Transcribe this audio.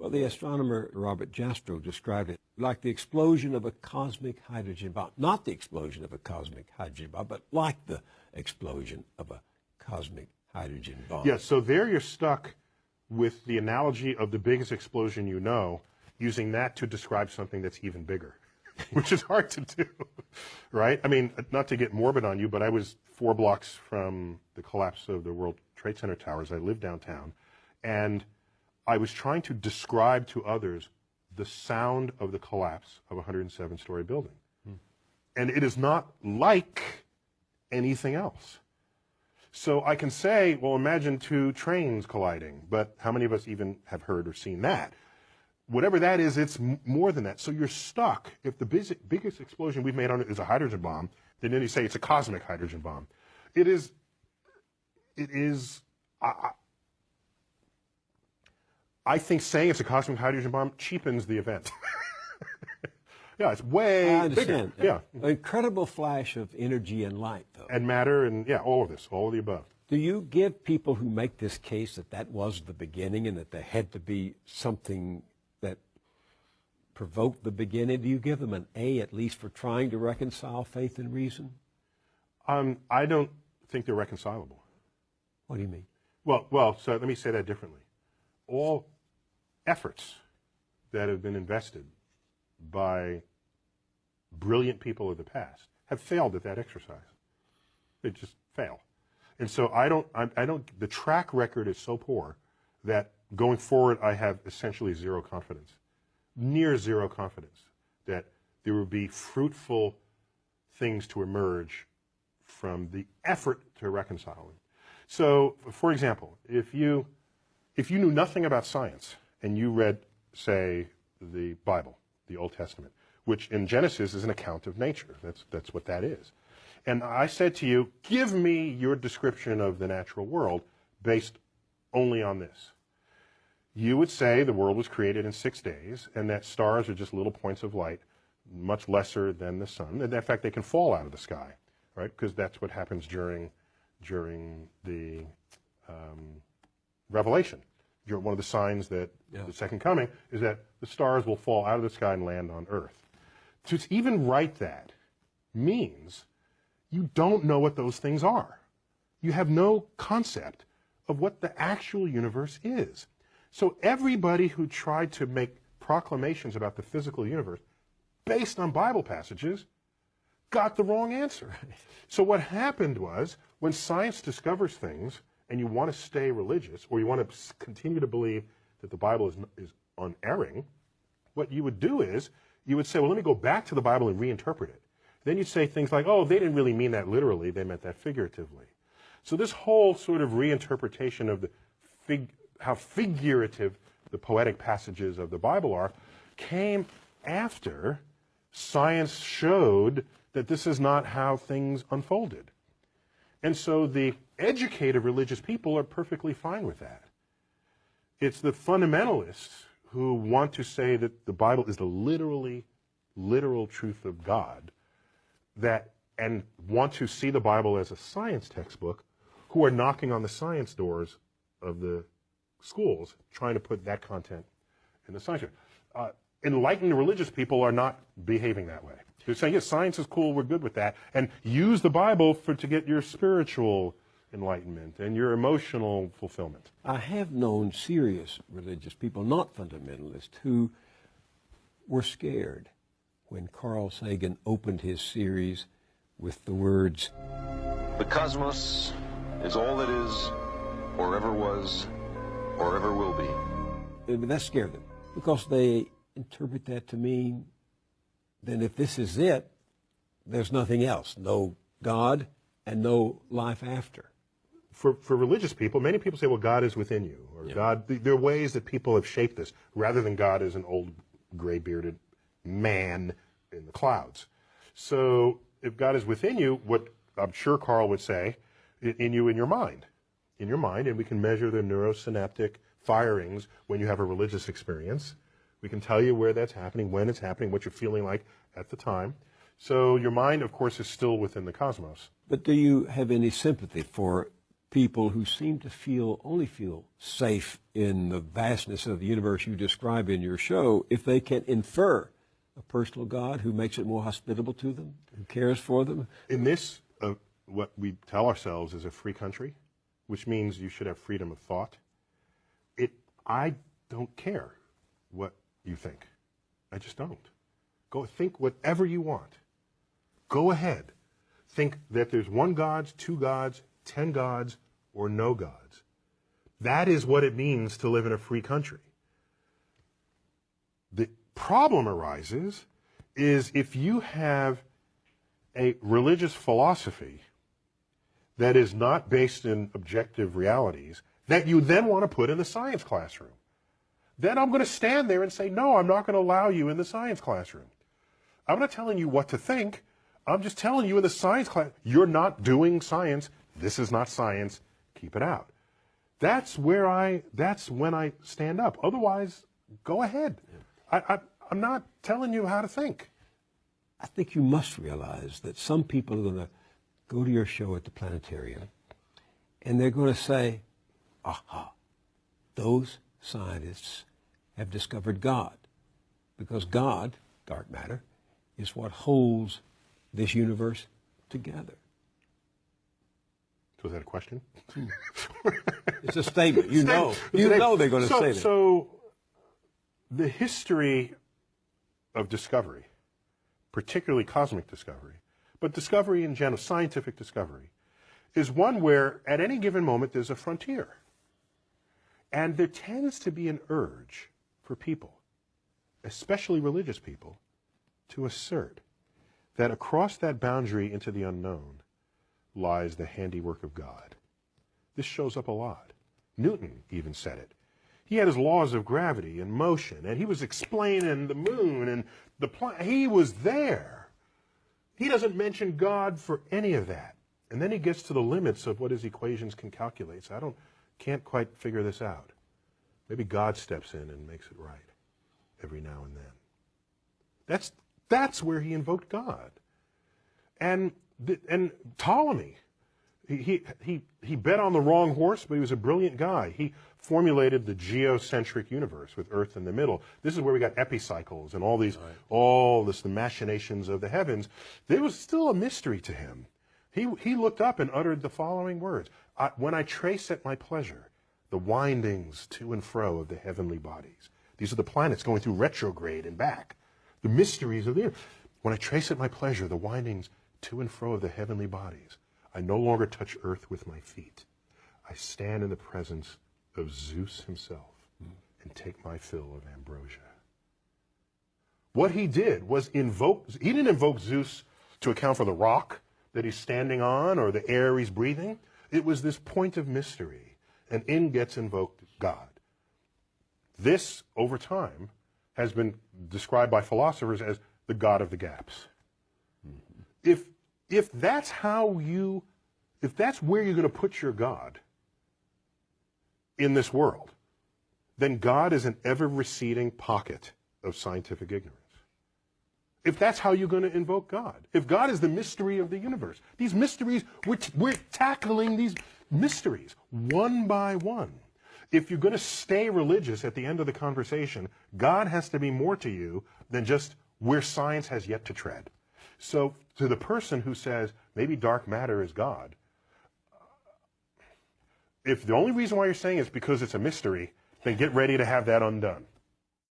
Well, the astronomer Robert Jastrow described it like the explosion of a cosmic hydrogen bomb. Not the explosion of a cosmic hydrogen bomb, but like the explosion of a cosmic hydrogen bomb. Yeah, so there you're stuck with the analogy of the biggest explosion you know, using that to describe something that's even bigger, which is hard to do, right? I mean, not to get morbid on you, but I was 4 blocks from the collapse of the World Trade Center towers. I lived downtown, and I was trying to describe to others the sound of the collapse of a 107-story building. And it is not like anything else. So I can say, well, imagine 2 trains colliding, but how many of us even have heard or seen that? Whatever that is, it's more than that. So you're stuck. If the biggest explosion we've made on it is a hydrogen bomb, then you say it's a cosmic hydrogen bomb. It is, I think saying it's a cosmic hydrogen bomb cheapens the event. Yeah, it's way I understand. bigger. Yeah. An incredible flash of energy and light, though. And matter and, yeah, all of this, all of the above. Do you give people who make this case that that was the beginning and that there had to be something that provoked the beginning, do you give them an A at least for trying to reconcile faith and reason? I don't think they're reconcilable. What do you mean? Well, so let me say that differently. All efforts that have been invested by brilliant people of the past have failed at that exercise. They just fail. And so the track record is so poor that going forward I have essentially zero confidence, near zero confidence that there will be fruitful things to emerge from the effort to reconcile them. So, for example, if you knew nothing about science and you read, say, the Bible, the Old Testament, which in Genesis is an account of nature. That's what that is. And I said to you, give me your description of the natural world based only on this. You would say the world was created in 6 days and that stars are just little points of light, much lesser than the sun. And in fact, they can fall out of the sky, right? Because that's what happens during the Revelation. One of the signs that the second coming is that the stars will fall out of the sky and land on Earth. To even write that means you don't know what those things are. You have no concept of what the actual universe is. So everybody who tried to make proclamations about the physical universe based on Bible passages got the wrong answer. So what happened was when science discovers things and you want to stay religious, or you want to continue to believe that the Bible is unerring, what you would do is, you would say, well, let me go back to the Bible and reinterpret it. Then you'd say things like, oh, they didn't really mean that literally, they meant that figuratively. So this whole sort of reinterpretation of how figurative the poetic passages of the Bible are came after science showed that this is not how things unfolded. And so the educated religious people are perfectly fine with that. It's the fundamentalists who want to say that the Bible is the literal truth of God and want to see the Bible as a science textbook who are knocking on the science doors of the schools trying to put that content in the science. Enlightened religious people are not behaving that way. They're saying, yes, science is cool, we're good with that, and use the Bible to get your spiritual enlightenment and your emotional fulfillment. I have known serious religious people, not fundamentalists, who were scared when Carl Sagan opened his series with the words, "The cosmos is all that is, or ever was, or ever will be." That scared them because they interpret that to mean then if this is it, there's nothing else, no God and no life after. For religious people, many people say, well, God is within you, or God, there are ways that people have shaped this, rather than God as an old gray-bearded man in the clouds. So if God is within you, what I'm sure Carl would say, in your mind, and we can measure the neurosynaptic firings when you have a religious experience. We can tell you where that's happening, when it's happening, what you're feeling like at the time. So your mind, of course, is still within the cosmos. But do you have any sympathy for people who seem to only feel safe in the vastness of the universe you describe in your show if they can infer a personal God who makes it more hospitable to them, who cares for them? In this, what we tell ourselves is a free country, which means you should have freedom of thought. I don't care what you think. I just don't. Go think whatever you want. Go ahead. Think that there's one God, 2 gods, 10 gods, or no gods. That is what it means to live in a free country. The problem arises is if you have a religious philosophy that is not based in objective realities that you then want to put in the science classroom. Then I'm going to stand there and say, no, I'm not going to allow you in the science classroom. I'm not telling you what to think. I'm just telling you in the science class, you're not doing science. This is not science. Keep it out. That's when I stand up. Otherwise, go ahead. I'm not telling you how to think. I think you must realize that some people are going to go to your show at the planetarium and they're going to say, aha, those scientists have discovered God, because God, dark matter, is what holds this universe together. So is that a question? It's a statement. You know they're going to say that. So the history of discovery, particularly cosmic discovery, but discovery in general, scientific discovery, is one where at any given moment there's a frontier. And there tends to be an urge for people, especially religious people, to assert that across that boundary into the unknown lies the handiwork of God. This shows up a lot. Newton even said it. He had his laws of gravity and motion, and he was explaining the moon and the planet. He was there. He doesn't mention God for any of that. And then he gets to the limits of what his equations can calculate. So can't quite figure this out. Maybe God steps in and makes it right every now and then. That's where he invoked God. And Ptolemy, he bet on the wrong horse, but he was a brilliant guy. He formulated the geocentric universe with Earth in the middle. This is where we got epicycles and all the machinations of the heavens. There was still a mystery to him. He looked up and uttered the following words: when I trace at my pleasure the windings to and fro of the heavenly bodies. These are the planets going through retrograde and back. The mysteries of the earth. When I trace at my pleasure the windings to and fro of the heavenly bodies, I no longer touch earth with my feet. I stand in the presence of Zeus himself and take my fill of ambrosia. What he did was he didn't invoke Zeus to account for the rock that he's standing on or the air he's breathing. It was this point of mystery. And in gets invoked God. This, over time, has been described by philosophers as the God of the gaps. Mm-hmm. If that's where you're going to put your God in this world, then God is an ever-receding pocket of scientific ignorance. If that's how you're going to invoke God, if God is the mystery of the universe, these mysteries, we're tackling these mysteries one by one. If you're going to stay religious at the end of the conversation, God has to be more to you than just where science has yet to tread. So to the person who says, maybe dark matter is God, if the only reason why you're saying it's because it's a mystery, then get ready to have that undone.